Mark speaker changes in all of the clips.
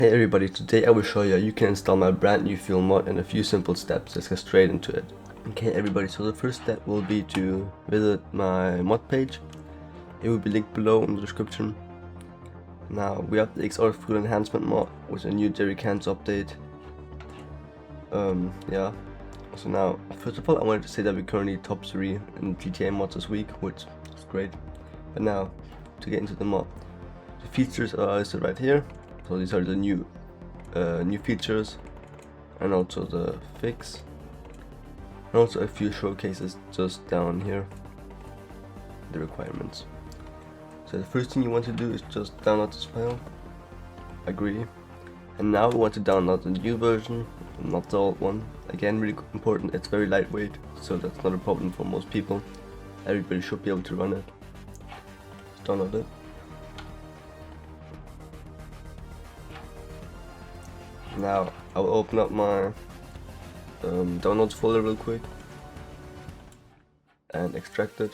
Speaker 1: Hey everybody, today I will show you how you can install my brand new fuel mod in a few simple steps. Let's get straight into it. Okay everybody, so the first step will be to visit my mod page. It will be linked below in the description. Now we have the XR fuel enhancement mod with a new jerry cans update. Yeah. So now, first of all, I wanted to say that we're currently top 3 in GTA mods this week, which is great. But now, to get into the mod, the features are listed right here. So these are the new features, and also the fix, and also a few showcases just down here, the requirements. So the first thing you want to do is just download this file, agree, and now we want to download the new version, not the old one. Again, really important, it's very lightweight, so that's not a problem for most people. Everybody should be able to run it. Just download it. Now I will open up my downloads folder real quick and extract it.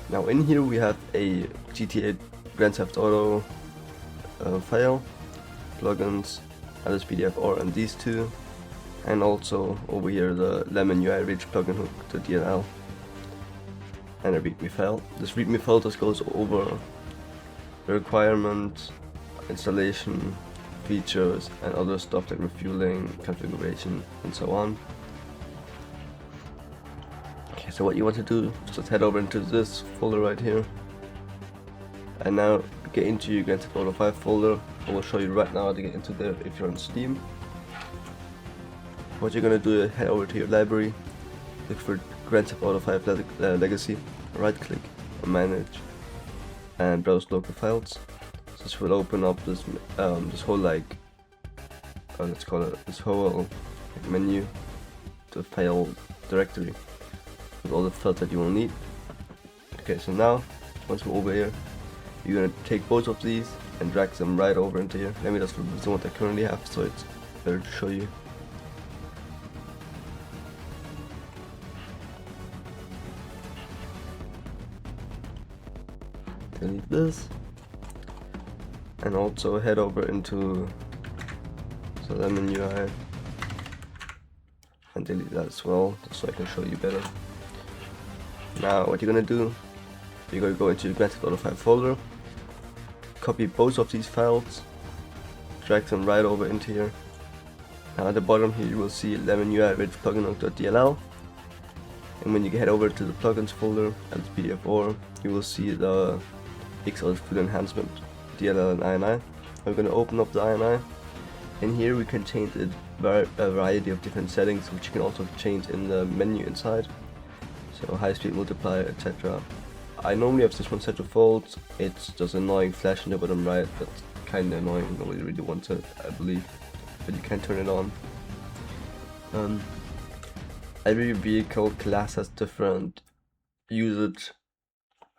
Speaker 1: Now in here we have a GTA Grand Theft Auto file, plugins, LSPDFR and these two, and also over here the Lemon UI Rich plugin hook to DLL, and a README file. This README file just goes over the requirements, installation, features, and other stuff like refueling, configuration, and so on. Okay, so what you want to do is just head over into this folder right here, and now get into your Grand Theft Auto 5 folder. I will show you right now how to get into there if you're on Steam. What you're gonna do is head over to your library, look for Grand Theft Auto 5 Legacy, right click on Manage, and browse local files. So this will open up this this whole let's call it this whole menu, the file directory with all the files that you will need. Okay, so now once we're over here, you're gonna take both of these and drag them right over into here. Let me just remove the one that I currently have, so it's better to show you. Delete this, and also head over into the Lemon UI and delete that as well, just so I can show you better. Now what you're gonna do, you're gonna go into your Grand Theft Auto 5 folder, copy both of these files, drag them right over into here. Now at the bottom here you will see Lemon UI Rich plugin hook.dll, and when you head over to the plugins folder and LSPDFR, you will see the XR fuel enhancement, DLL and INI. We're going to open up the INI, and here we can change a variety of different settings, which you can also change in the menu inside. So high speed multiplier, etc. I normally have this one set to default. It's just annoying flash in the bottom right, but kind of annoying. Nobody really wants it, I believe, but you can turn it on. Every vehicle class has different usage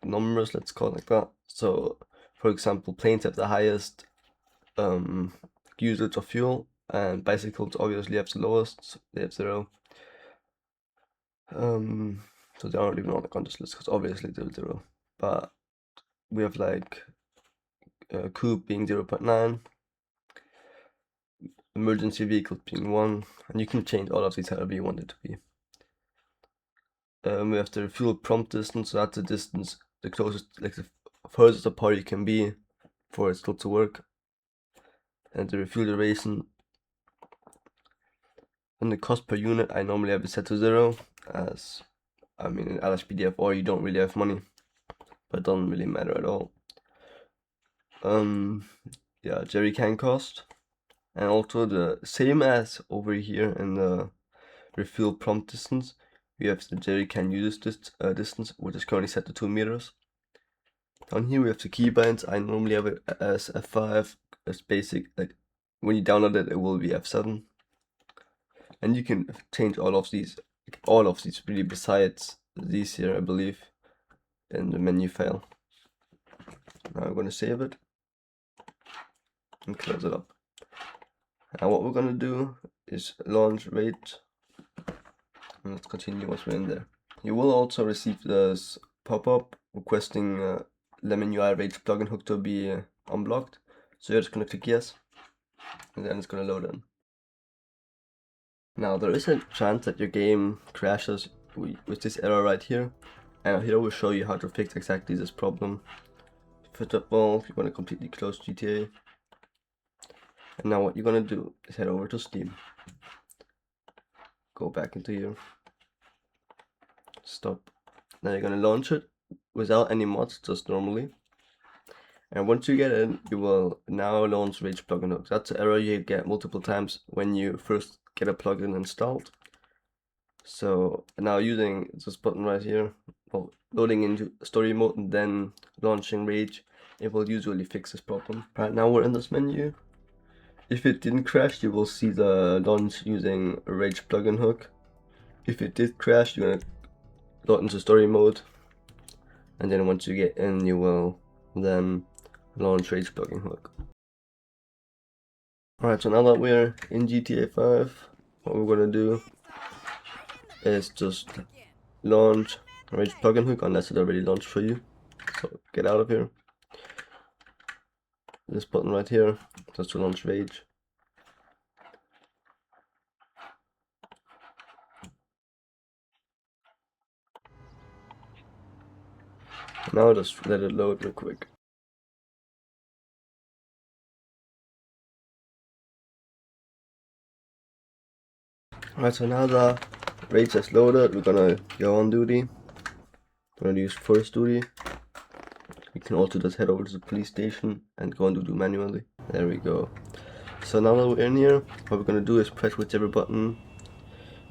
Speaker 1: numbers, let's call it like that. So for example, planes have the highest usage of fuel, and bicycles obviously have the lowest, they have 0. So they aren't even on the contest list because obviously they're 0, but we have like coupe being 0.9, emergency vehicles being 1, and you can change all of these however you want it to be. We have the fuel prompt distance, so that's the distance, the closest, like the furthest apart you can be for it still to work, and the refuel duration. And the cost per unit, I normally have it set to 0, as I mean in LSPDFR you don't really have money, but it doesn't really matter at all. Yeah, jerry can cost, and also the same as over here in the refuel prompt distance, we have the jerry can usage distance, which is currently set to 2 meters. Down here we have the keybinds. I normally have it as F5 as basic, like when you download it, it will be F7. And you can change all of these really, besides these here, I believe, in the menu file. Now I'm going to save it and close it up. Now what we're going to do is launch rate, and let's continue once we're in there. You will also receive this pop-up requesting Lemon UI Rage plugin hook to be unblocked. So you're just gonna click yes, and then it's gonna load in. Now there is a chance that your game crashes with this error right here, and here I will show you how to fix exactly this problem. First of all, you're gonna completely close GTA, and now what you're gonna do is head over to Steam. Go back into here. Stop. Now you're gonna launch it without any mods, just normally. And once you get in, you will now launch Rage plugin hooks. That's an error you get multiple times when you first get a plugin installed. So now using this button right here, well, loading into story mode and then launching Rage, it will usually fix this problem. Right now we're in this menu. If it didn't crash, you will see the launch using a Rage plugin hook. If it did crash, you're gonna load into story mode, and then once you get in, you will then launch Rage plugin hook. Alright, so now that we're in GTA 5, what we're gonna do is just launch Rage plugin hook unless it already launched for you. So get out of here. This button right here, just to launch Rage. Now just let it load real quick. Alright, so now the Rage has loaded, we're gonna go on duty. We're gonna use first duty. You can also just head over to the police station and go on duty manually. There we go. So now that we're in here, what we're gonna do is press whichever button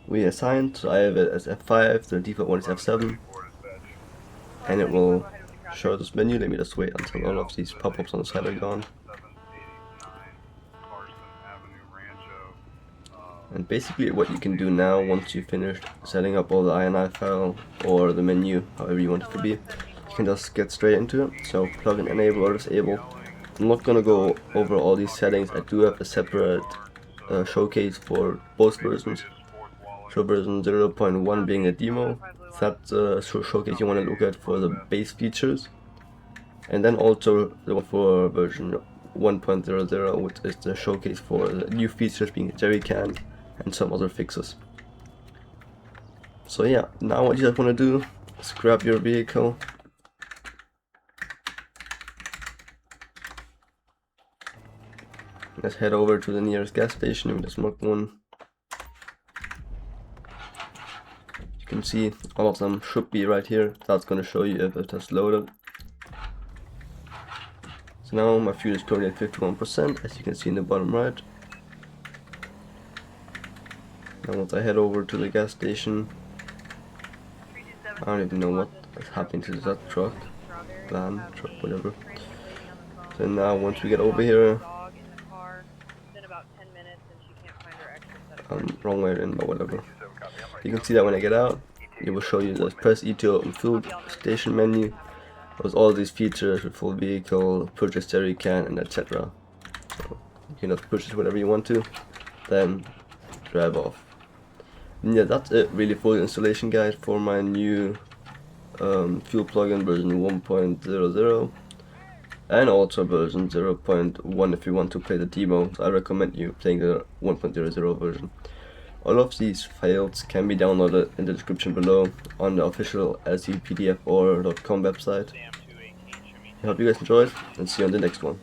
Speaker 1: we assigned. So I have it as F5, the default one is F7. And it will show this menu. Let me just wait until all of these pop-ups on the side are gone. And basically what you can do now, once you've finished setting up all the INI file or the menu, however you want it to be, you can just get straight into it. So plugin enable or disable. I'm not gonna go over all these settings. I do have a separate showcase for both versions. So version 0.1 being a demo, that's a showcase you want to look at for the base features. And then also the one for version 1.00, which is the showcase for the new features being a jerry can and some other fixes. So yeah, now what you just want to do is grab your vehicle, let's head over to the nearest gas station. We just marked one. You can see all of them should be right here. That's going to show you if it has loaded. So now my fuel is currently at 51%, as you can see in the bottom right. Now once I head over to the gas station, I don't even know what is happening to that truck, van, truck, whatever. So now once we get over here, wrong way in, but whatever. You can see that when I get out, it will show you the press E to open fuel station menu with all these features with full vehicle, purchase jerry can, and etc. So you can just purchase whatever you want to, then drive off. And yeah, that's it really for the installation guide for my new fuel plugin version 1.00 and also version 0.1 if you want to play the demo. So I recommend you playing the 1.00 version. All of these files can be downloaded in the description below on the official LSPDFR.com website. I hope you guys enjoyed and see you on the next one.